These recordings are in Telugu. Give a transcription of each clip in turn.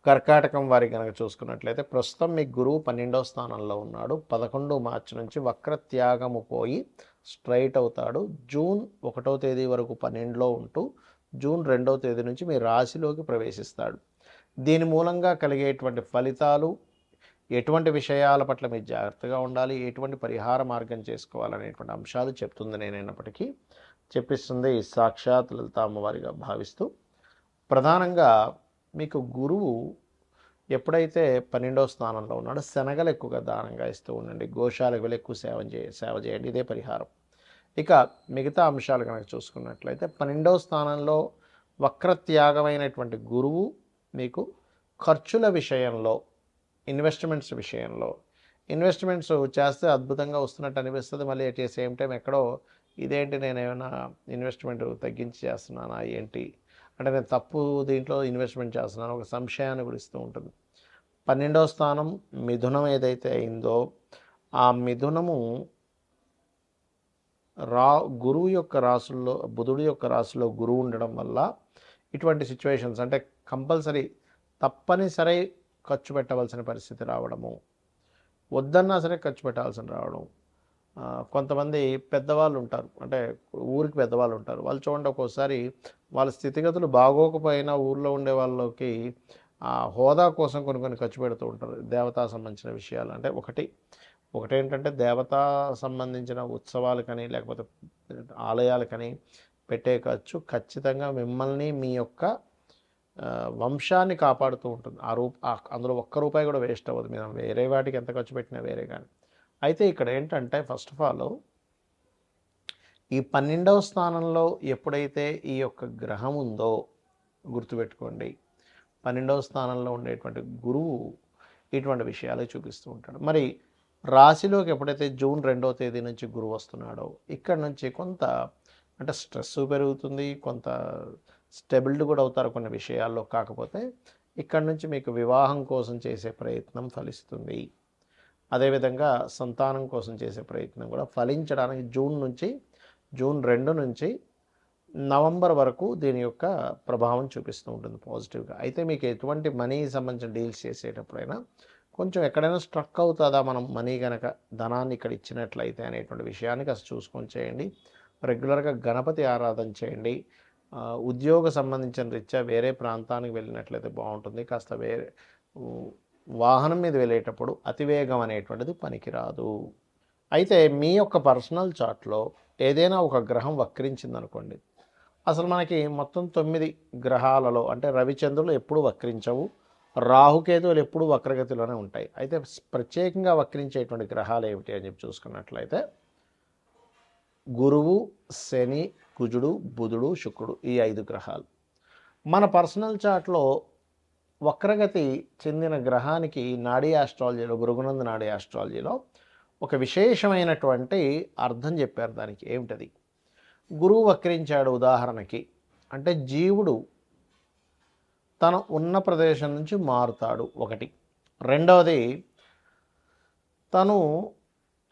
కర్కాటకం వారికి కనుక చూసుకున్నట్లయితే ప్రస్తుతం మీ గురువు 12వ స్థానంలో ఉన్నాడు. 11 మార్చి నుంచి వక్రత్యాగము పోయి స్ట్రైట్ అవుతాడు. జూన్ 1వ తేదీ వరకు 12లో ఉంటూ జూన్ 2వ తేదీ నుంచి మీ రాశిలోకి ప్రవేశిస్తాడు. దీని మూలంగా కలిగేటువంటి ఫలితాలు, ఎటువంటి విషయాల పట్ల మీరు జాగ్రత్తగా ఉండాలి, ఎటువంటి పరిహార మార్గం చేసుకోవాలనేటువంటి అంశాలు చెప్తుంది నేనైనప్పటికీ చెప్పిస్తుంది సాక్షాత్ లలిత అమ్మవారిగా భావిస్తూ. ప్రధానంగా మీకు గురువు ఎప్పుడైతే 12వ స్థానంలో ఉన్నాడో శనగలు ఎక్కువగా దానంగా ఇస్తూ ఉండండి. గోశాలకు వెళ్ళి ఎక్కువ సేవ చేయండి. ఇదే పరిహారం. ఇక మిగతా అంశాలు కనుక చూసుకున్నట్లయితే 12వ స్థానంలో వక్రత్యాగమైనటువంటి గురువు మీకు ఖర్చుల విషయంలో, ఇన్వెస్ట్మెంట్స్ చేస్తే అద్భుతంగా వస్తున్నట్టు అనిపిస్తుంది. మళ్ళీ అట్ ద సేమ్ టైం ఎక్కడో ఇదేంటి నేను ఏమైనా ఇన్వెస్ట్మెంట్ తగ్గించి చేస్తున్నానా ఏంటి, అంటే నేను తప్పు దీంట్లో ఇన్వెస్ట్మెంట్ చేస్తున్నాను ఒక సంశయాన్ని కూడా ఇస్తూ ఉంటుంది. 12వ స్థానం మిథునం ఏదైతే అయిందో ఆ మిథునము గురువు యొక్క రాసుల్లో, బుధుడి యొక్క రాశిలో గురువు ఉండడం వల్ల ఇటువంటి సిచ్యువేషన్స్ అంటే కంపల్సరీ తప్పనిసరి ఖర్చు పెట్టవలసిన పరిస్థితి రావడము, వద్దన్నా సరే ఖర్చు పెట్టాల్సిన రావడం. కొంతమంది పెద్దవాళ్ళు ఉంటారు, అంటే ఊరికి పెద్దవాళ్ళు ఉంటారు, వాళ్ళు చూడండి ఒక్కోసారి వాళ్ళ స్థితిగతులు బాగోకపోయినా ఊళ్ళో ఉండే వాళ్ళకి హోదా కోసం కొన్ని ఖర్చు పెడుతూ ఉంటారు. దేవతా సంబంధించిన విషయాలు అంటే ఒకటేంటంటే దేవతా సంబంధించిన ఉత్సవాలకని లేకపోతే ఆలయాలకని పెట్టే ఖర్చు ఖచ్చితంగా మిమ్మల్ని మీ యొక్క వంశాన్ని కాపాడుతూ ఉంటుంది. అందులో ఒక్క రూపాయి కూడా వేస్ట్ అవ్వదు. మీరు వేరే వాటికి ఎంత ఖర్చు పెట్టినా వేరే. కానీ అయితే ఇక్కడ ఏంటంటే ఫస్ట్ ఆఫ్ ఆల్ ఈ 12వ స్థానంలో ఎప్పుడైతే ఈ యొక్క గ్రహం ఉందో గుర్తుపెట్టుకోండి, 12వ స్థానంలో ఉండేటువంటి గురువు ఇటువంటి విషయాలే చూపిస్తూ ఉంటాడు. మరి రాశిలోకి ఎప్పుడైతే జూన్ 2వ తేదీ నుంచి గురువు వస్తున్నాడో ఇక్కడ నుంచి కొంత అంటే స్ట్రెస్ పెరుగుతుంది, కొంత స్టెబిలిటీ కూడా అవుతారు కొన్ని విషయాల్లో. కాకపోతే ఇక్కడ నుంచి మీకు వివాహం కోసం చేసే ప్రయత్నం ఫలిస్తుంది. అదేవిధంగా సంతానం కోసం చేసే ప్రయత్నం కూడా ఫలించడానికి జూన్ 2 నుంచి నవంబర్ వరకు దీని యొక్క ప్రభావం చూపిస్తూ ఉంటుంది పాజిటివ్గా. అయితే మీకు ఎటువంటి మనీ సంబంధించిన డీల్స్ చేసేటప్పుడైనా కొంచెం ఎక్కడైనా స్ట్రక్ అవుతుందా మనం మనీ కనుక ధనాన్ని ఇక్కడ ఇచ్చినట్లయితే అనేటువంటి విషయాన్ని కాస్త చూసుకొని చేయండి. రెగ్యులర్గా గణపతి ఆరాధన చేయండి. ఉద్యోగ సంబంధించిన రీత్యా వేరే ప్రాంతానికి వెళ్ళినట్లయితే బాగుంటుంది. కాస్త వేరే వాహనం మీద వెళ్ళేటప్పుడు అతివేగం అనేటువంటిది పనికిరాదు. అయితే మీ యొక్క పర్సనల్ చార్ట్లో ఏదైనా ఒక గ్రహం వక్రించిందనుకోండి, అసలు మనకి మొత్తం 9 గ్రహాలలో అంటే రవిచంద్రులు ఎప్పుడూ వక్రించవు, రాహుకేతువులు ఎప్పుడూ వక్రగతిలోనే ఉంటాయి. అయితే ప్రత్యేకంగా వక్రించేటువంటి గ్రహాలు ఏమిటి అని చెప్పి చూసుకున్నట్లయితే గురువు, శని, కుజుడు, బుధుడు, శుక్రుడు, ఈ 5 గ్రహాలు. మన పర్సనల్ చార్ట్లో వక్రగతి చెందిన గ్రహానికి నాడీ ఆస్ట్రాలజీలో, గురుగునంద నాడీ ఆస్ట్రాలజీలో ఒక విశేషమైనటువంటి అర్థం చెప్పారు. దానికి ఏమిటది? గురువు వక్రించాడు ఉదాహరణకి అంటే జీవుడు తను ఉన్న ప్రదేశం నుంచి మారుతాడు ఒకటి. రెండవది తను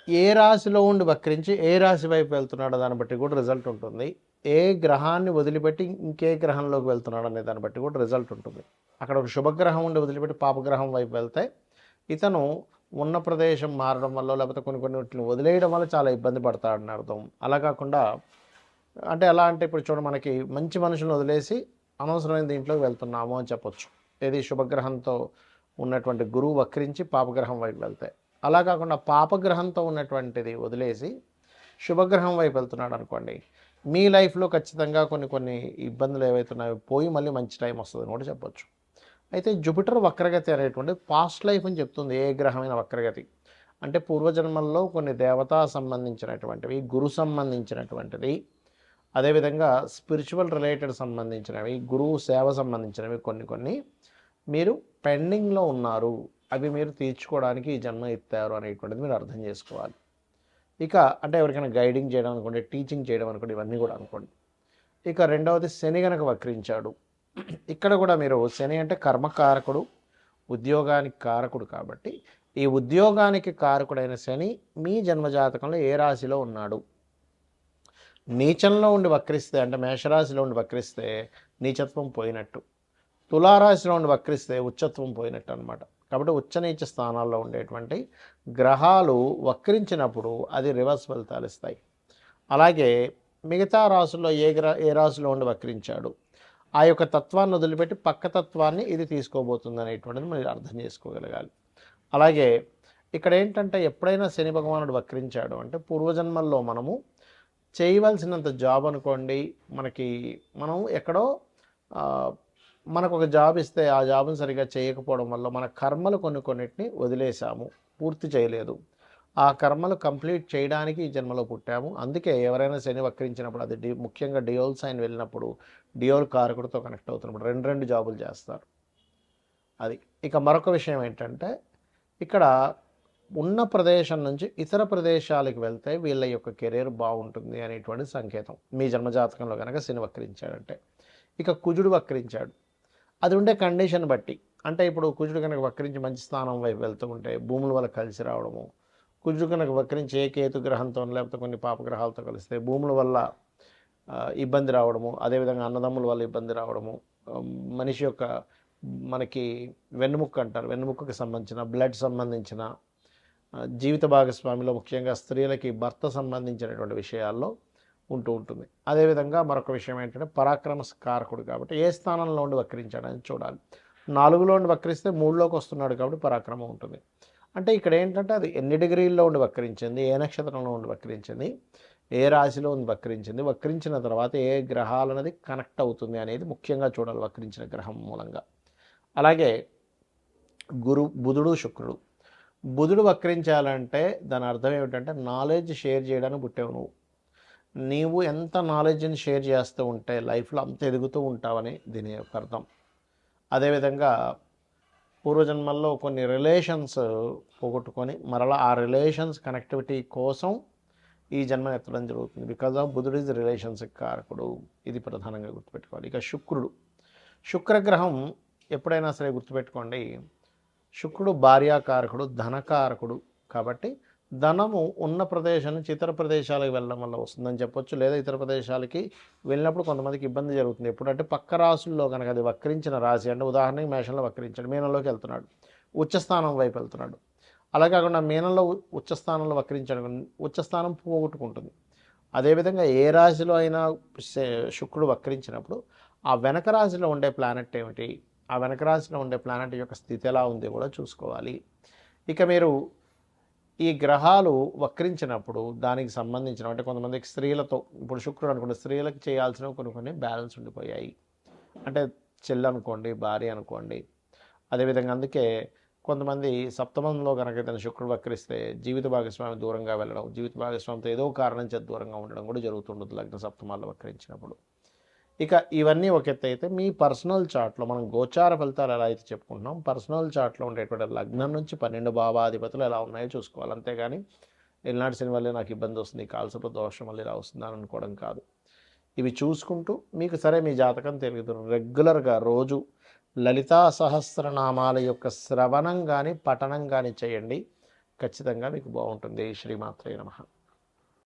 ఏ రాశిలో ఉండి వక్రించి ఏ రాశి వైపు వెళ్తున్నాడో దాన్ని బట్టి కూడా రిజల్ట్ ఉంటుంది. ఏ గ్రహాన్ని వదిలిపెట్టి ఇంకే గ్రహంలోకి వెళ్తున్నాడు అనే దాన్ని బట్టి కూడా రిజల్ట్ ఉంటుంది. అక్కడ ఒక శుభగ్రహం ఉండి వదిలిపెట్టి పాపగ్రహం వైపు వెళ్తే ఇతను ఉన్న ప్రదేశం మారడం వల్ల లేకపోతే కొన్ని వదిలేయడం వల్ల చాలా ఇబ్బంది పడతాడని అర్థం. అలా కాకుండా అంటే ఎలా అంటే ఇప్పుడు చూడ మనకి మంచి మనుషులను వదిలేసి అనవసరమైన దీంట్లోకి వెళ్తున్నాము అని చెప్పొచ్చు. ఏది శుభగ్రహంతో ఉన్నటువంటి గురువు వక్రించి పాపగ్రహం వైపు వెళ్తాయి. అలా కాకుండా పాపగ్రహంతో ఉన్నటువంటిది వదిలేసి శుభగ్రహం వైపు వెళ్తున్నాడు అనుకోండి, మీ లైఫ్లో ఖచ్చితంగా కొన్ని ఇబ్బందులు ఏవైతున్నాయో పోయి మళ్ళీ మంచి టైం వస్తుందని కూడా చెప్పొచ్చు. అయితే జూపిటర్ వక్రగతి అనేటువంటి పాస్ట్ లైఫ్ అని చెప్తుంది. ఏ గ్రహమైన వక్రగతి అంటే పూర్వజన్మల్లో కొన్ని దేవతా సంబంధించినటువంటివి, గురు సంబంధించినటువంటివి, అదేవిధంగా స్పిరిచువల్ రిలేటెడ్ సంబంధించినవి, గురువు సేవ సంబంధించినవి కొన్ని మీరు పెండింగ్లో ఉన్నారు, అవి మీరు తీర్చుకోవడానికి ఈ జన్మ ఎత్తారు అనేటువంటిది మీరు అర్థం చేసుకోవాలి. ఇక అంటే ఎవరికైనా గైడింగ్ చేయడం అనుకోండి, టీచింగ్ చేయడం అనుకోండి, ఇవన్నీ కూడా అనుకోండి. ఇక రెండవది శని గనక వక్రించాడు. ఇక్కడ కూడా మీరు శని అంటే కర్మకారకుడు, ఉద్యోగానికి కారకుడు. కాబట్టి ఈ ఉద్యోగానికి కారకుడైన శని మీ జన్మజాతకంలో ఏ రాశిలో ఉన్నాడు? నీచంలో ఉండి వక్రిస్తే అంటే మేషరాశిలో ఉండి వక్రిస్తే నీచత్వం పోయినట్టు. తులారాశిలో ఉండి వక్రిస్తే ఉచ్చత్వం పోయినట్టు అనమాట. కాబట్టి ఉచ్చనీచ స్థానాల్లో ఉండేటువంటి గ్రహాలు వక్రించినప్పుడు అది రివర్స్ ఫలితాలు ఇస్తాయి. అలాగే మిగతా రాసుల్లో ఏ రాశిలో ఉండి వక్రించాడు, ఆ యొక్క తత్వాన్ని వదిలిపెట్టి పక్క తత్వాన్ని ఇది తీసుకోబోతుంది అనేటువంటిది మీరు అర్థం చేసుకోగలగాలి. అలాగే ఇక్కడ ఏంటంటే ఎప్పుడైనా శని భగవానుడు వక్రించాడు అంటే పూర్వజన్మల్లో మనము చేయవలసినంత జాబ్ అనుకోండి, మనం ఎక్కడో మనకు ఒక జాబ్ ఇస్తే ఆ జాబ్ని సరిగా చేయకపోవడం వల్ల మన కర్మలు కొన్నిటిని వదిలేసాము, పూర్తి చేయలేదు. ఆ కర్మలు కంప్లీట్ చేయడానికి ఈ జన్మలో పుట్టాము. అందుకే ఎవరైనా శని వక్రించినప్పుడు అది ముఖ్యంగా డియోల్ సైన్ వెళ్ళినప్పుడు డియోల్ కారకుడితో కనెక్ట్ అవుతున్నప్పుడు రెండు జాబులు చేస్తారు. అది. ఇక మరొక విషయం ఏంటంటే ఇక్కడ ఉన్న ప్రదేశం నుంచి ఇతర ప్రదేశాలకు వెళ్తే వీళ్ళ యొక్క కెరీర్ బాగుంటుంది అనేటువంటి సంకేతం మీ జన్మజాతకంలో కనుక శని వక్రించాడంటే. ఇక కుజుడు వక్రించాడు, అది ఉండే కండిషన్ బట్టి, అంటే ఇప్పుడు కుజుడు కనుక వక్రించి మంచి స్థానం వైపు వెళ్తూ ఉంటే భూముల వల్ల కలిసి రావడము, కుజుడు కనుక వక్రించి ఏ కేతు గ్రహంతో లేకపోతే కొన్ని పాపగ్రహాలతో కలిస్తే భూముల వల్ల ఇబ్బంది రావడము, అదేవిధంగా అన్నదమ్ముల వల్ల ఇబ్బంది రావడము, మనిషి యొక్క మనకి వెన్నుముక్క అంటారు, వెన్నుముక్కకి సంబంధించిన బ్లడ్ సంబంధించిన జీవిత భాగస్వామిలో ముఖ్యంగా స్త్రీలకి భర్త సంబంధించినటువంటి విషయాల్లో ఉంటూ ఉంటుంది. అదేవిధంగా మరొక విషయం ఏంటంటే పరాక్రమ కారకుడు కాబట్టి ఏ స్థానంలో ఉండి వక్రించాడని చూడాలి. 4లో ఉండి వక్రిస్తే 3లోకి వస్తున్నాడు కాబట్టి పరాక్రమం ఉంటుంది. అంటే ఇక్కడ ఏంటంటే అది ఎన్ని డిగ్రీల్లో ఉండి వక్రించింది, ఏ నక్షత్రంలో ఉండి వక్రించింది, ఏ రాశిలో ఉండి వక్రించింది, వక్రించిన తర్వాత ఏ గ్రహాలు అనేది కనెక్ట్ అవుతుంది అనేది ముఖ్యంగా చూడాలి వక్రించిన గ్రహం మూలంగా. అలాగే బుధుడు శుక్రుడు. బుధుడు వక్రించాలంటే దాని అర్థం ఏమిటంటే నాలెడ్జ్ షేర్ చేయడానికి పుట్టావు నీవు ఎంత నాలెడ్జ్ని షేర్ చేస్తూ ఉంటే లైఫ్లో అంత ఎదుగుతూ ఉంటావని దీని యొక్క అర్థం. అదేవిధంగా పూర్వజన్మల్లో కొన్ని రిలేషన్స్ పోగొట్టుకొని మరలా ఆ రిలేషన్స్ కనెక్టివిటీ కోసం ఈ జన్మ ఎత్తడం జరుగుతుంది. బికాజ్ ఆఫ్ బుధుడు ఈజ్ రిలేషన్స్ కారకుడు, ఇది ప్రధానంగా గుర్తుపెట్టుకోవాలి. ఇక శుక్రగ్రహం ఎప్పుడైనా సరే గుర్తుపెట్టుకోండి, శుక్రుడు భార్యాకారకుడు, ధనకారకుడు. కాబట్టి ధనము ఉన్న ప్రదేశం నుంచి ఇతర ప్రదేశాలకు వెళ్ళడం వల్ల వస్తుందని చెప్పొచ్చు, లేదా ఇతర ప్రదేశాలకి వెళ్ళినప్పుడు కొంతమందికి ఇబ్బంది జరుగుతుంది. ఎప్పుడంటే పక్క రాసుల్లో కనుక అది వక్రించిన రాశి, అంటే ఉదాహరణకి మేషంలో వక్రించాడు, మీనంలోకి వెళ్తున్నాడు, ఉచ్చస్థానం వైపు వెళ్తున్నాడు. అలా కాకుండా మీనంలో ఉచ్చస్థానంలో వక్రించాడు, ఉచ్చస్థానం పోగొట్టుకుంటుంది. అదేవిధంగా ఏ రాశిలో అయినా శుక్రుడు వక్రించినప్పుడు ఆ వెనక రాశిలో ఉండే ప్లానెట్ ఏమిటి, ఆ వెనక రాశిలో ఉండే ప్లానెట్ యొక్క స్థితి ఎలా ఉంది కూడా చూసుకోవాలి. ఇక మీరు ఈ గ్రహాలు వక్రించినప్పుడు దానికి సంబంధించిన అంటే కొంతమందికి స్త్రీలతో, ఇప్పుడు శుక్రుడు అనుకోండి, స్త్రీలకు చేయాల్సినవి కొన్ని బ్యాలెన్స్ ఉండిపోయాయి, అంటే చెల్లి అనుకోండి, భార్య అనుకోండి. అదేవిధంగా అందుకే కొంతమంది సప్తమంలో కనుక ఏదైనా శుక్రుడు వక్రిస్తే జీవిత భాగస్వామి దూరంగా వెళ్ళడం, జీవిత భాగస్వామితో ఏదో కారణం చేత దూరంగా ఉండడం కూడా జరుగుతుంటుంది లగ్న సప్తమాల్లో వక్రించినప్పుడు. ఇక ఇవన్నీ ఒక ఎత్తు అయితే మీ పర్సనల్ చార్ట్లో మనం గోచార ఫలితాలు ఎలా అయితే చెప్పుకుంటున్నాం, పర్సనల్ చార్ట్లో ఉండేటువంటి లగ్నం నుంచి 12 భావాధిపతులు ఎలా ఉన్నాయో చూసుకోవాలి. అంతేగాని ఎల్నాటి శని వల్లే నాకు ఇబ్బంది వస్తుంది, కాల్సపు దోషం వల్ల ఇలా వస్తుందని అనుకోవడం కాదు. ఇవి చూసుకుంటూ మీకు సరే మీ జాతకం తెలియదు రెగ్యులర్గా రోజు లలితా సహస్రనామాల యొక్క శ్రవణం కానీ పఠనం కానీ చేయండి, ఖచ్చితంగా మీకు బాగుంటుంది. శ్రీమాత్రే నమః.